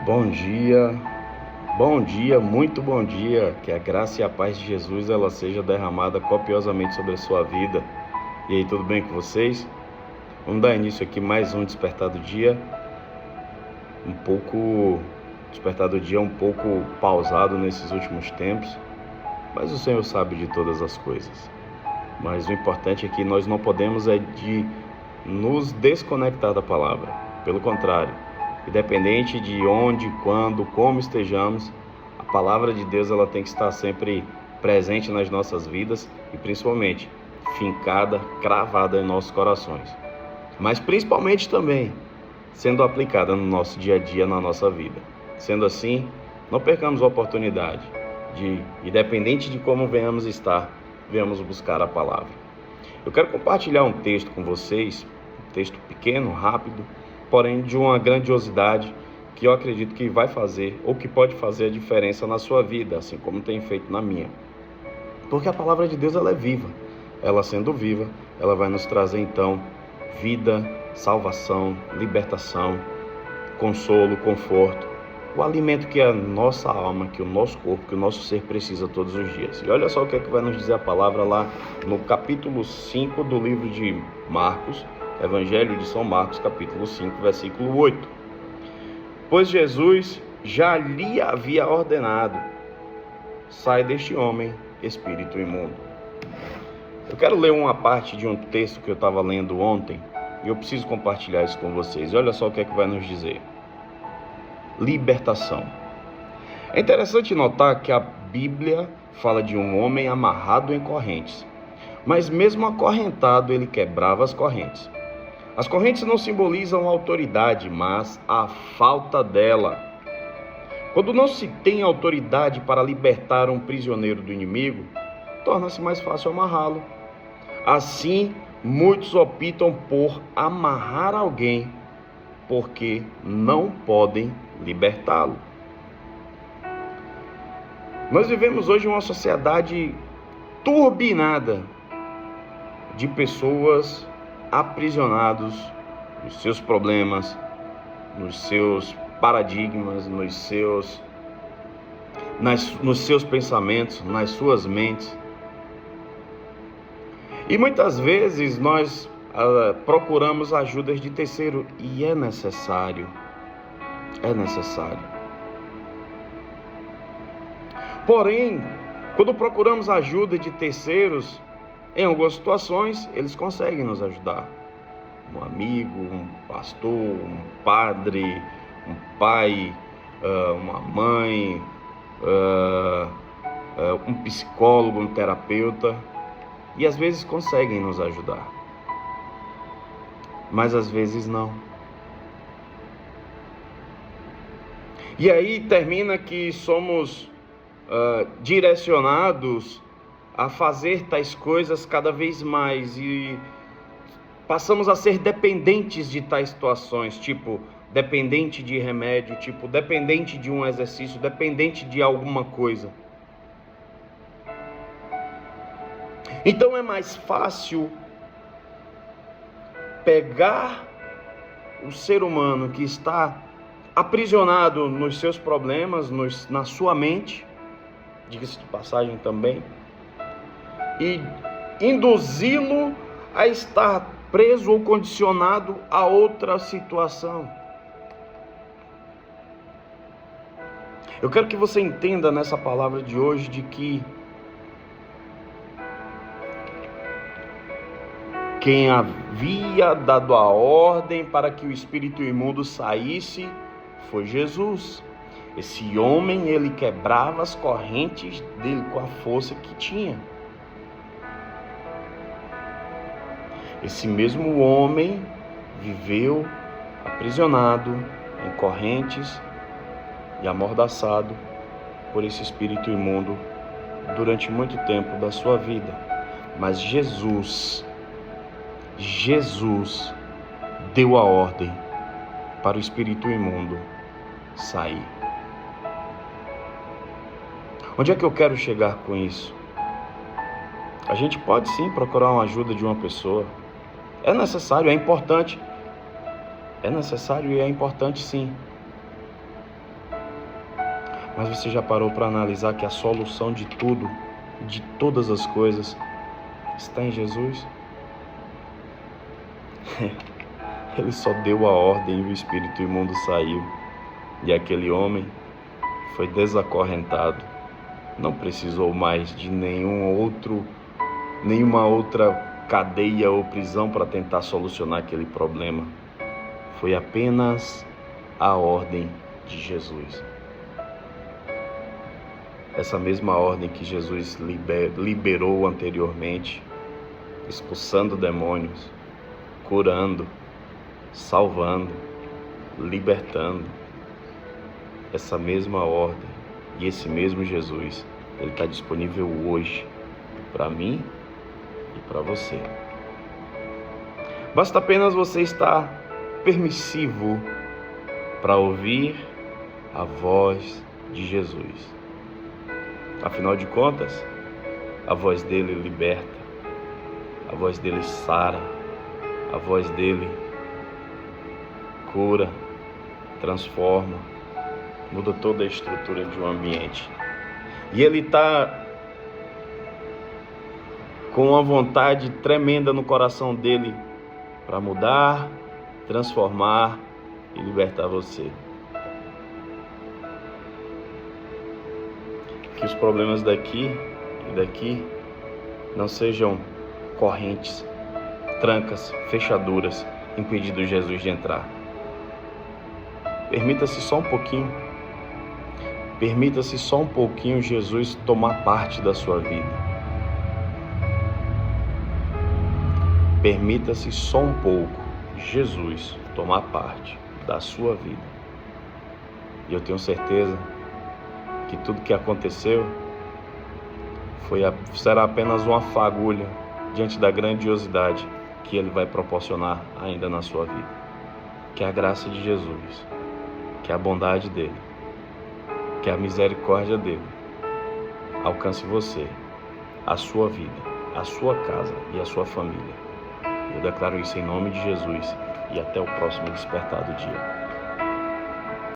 Bom dia, muito bom dia. Que a graça e a paz de Jesus ela seja derramada copiosamente sobre a sua vida. E aí, tudo bem com vocês? Vamos dar início aqui mais um Despertar do Dia. Despertar do Dia um pouco pausado nesses últimos tempos, mas o Senhor sabe de todas as coisas. Mas o importante é que nós não podemos de nos desconectar da palavra. Pelo contrário, independente de onde, quando, como estejamos, a palavra de Deus ela tem que estar sempre presente nas nossas vidas e principalmente fincada, cravada em nossos corações. Mas principalmente também sendo aplicada no nosso dia a dia, na nossa vida. Sendo assim, não percamos a oportunidade de, independente de como venhamos estar, venhamos buscar a palavra. Eu quero compartilhar um texto com vocês, um texto pequeno, rápido, porém de uma grandiosidade que eu acredito que vai fazer ou que pode fazer a diferença na sua vida, assim como tem feito na minha. Porque a palavra de Deus ela é viva. Ela sendo viva, ela vai nos trazer então vida, salvação, libertação, consolo, conforto, o alimento que a nossa alma, que o nosso corpo, que o nosso ser precisa todos os dias. E olha só o que é que vai nos dizer a palavra lá no capítulo 5 do livro de Marcos, Evangelho de São Marcos, capítulo 5, versículo 8. Pois Jesus já lhe havia ordenado: sai deste homem, espírito imundo. Eu quero ler uma parte de um texto que eu estava lendo ontem, e eu preciso compartilhar isso com vocês. E olha só o que é que vai nos dizer. Libertação. É interessante notar que a Bíblia fala de um homem amarrado em correntes, mas mesmo acorrentado ele quebrava as correntes. As correntes não simbolizam autoridade, mas a falta dela. Quando não se tem autoridade para libertar um prisioneiro do inimigo, torna-se mais fácil amarrá-lo. Assim, muitos optam por amarrar alguém porque não podem libertá-lo. Nós vivemos hoje uma sociedade turbinada de pessoas aprisionados nos seus problemas, nos seus paradigmas, nos seus pensamentos, nas suas mentes. E muitas vezes nós procuramos ajudas de terceiro e é necessário. Porém, quando procuramos ajuda de terceiros, em algumas situações, eles conseguem nos ajudar. Um amigo, um pastor, um padre, um pai, uma mãe, um psicólogo, um terapeuta. E às vezes conseguem nos ajudar. Mas às vezes não. E aí termina que somos direcionados a fazer tais coisas cada vez mais e passamos a ser dependentes de tais situações, tipo dependente de remédio, tipo dependente de um exercício, dependente de alguma coisa. Então é mais fácil pegar o ser humano que está aprisionado nos seus problemas, na sua mente, diga-se de passagem também, e induzi-lo a estar preso ou condicionado a outra situação. Eu quero que você entenda nessa palavra de hoje de que quem havia dado a ordem para que o espírito imundo saísse foi Jesus. Esse homem, ele quebrava as correntes dele com a força que tinha. Esse mesmo homem viveu aprisionado em correntes e amordaçado por esse espírito imundo durante muito tempo da sua vida. Mas Jesus deu a ordem para o espírito imundo sair. Onde é que eu quero chegar com isso? A gente pode sim procurar uma ajuda de uma pessoa. É necessário, é importante. É necessário e é importante sim. Mas você já parou para analisar que a solução de tudo, de todas as coisas, está em Jesus? Ele só deu a ordem e o espírito imundo saiu. E aquele homem foi desacorrentado. Não precisou mais de nenhuma outra cadeia ou prisão para tentar solucionar aquele problema. Foi apenas a ordem de Jesus. Essa mesma ordem que Jesus liberou anteriormente, expulsando demônios, curando, salvando, libertando. Essa mesma ordem e esse mesmo Jesus, ele está disponível hoje para mim e para você. Basta apenas você estar permissivo para ouvir a voz de Jesus. Afinal de contas, a voz dele liberta, a voz dele sara, a voz dele cura, transforma, muda toda a estrutura de um ambiente. E ele está com uma vontade tremenda no coração dele para mudar, transformar e libertar você. Que os problemas daqui e daqui não sejam correntes, trancas, fechaduras, impedindo Jesus de entrar. Permita-se só um pouquinho. Permita-se só um pouquinho Jesus tomar parte da sua vida. Permita-se só um pouco Jesus tomar parte da sua vida. E eu tenho certeza que tudo que aconteceu será apenas uma fagulha diante da grandiosidade que Ele vai proporcionar ainda na sua vida. Que a graça de Jesus, que a bondade dEle, que a misericórdia dEle alcance você, a sua vida, a sua casa e a sua família. Eu declaro isso em nome de Jesus e até o próximo despertar do dia.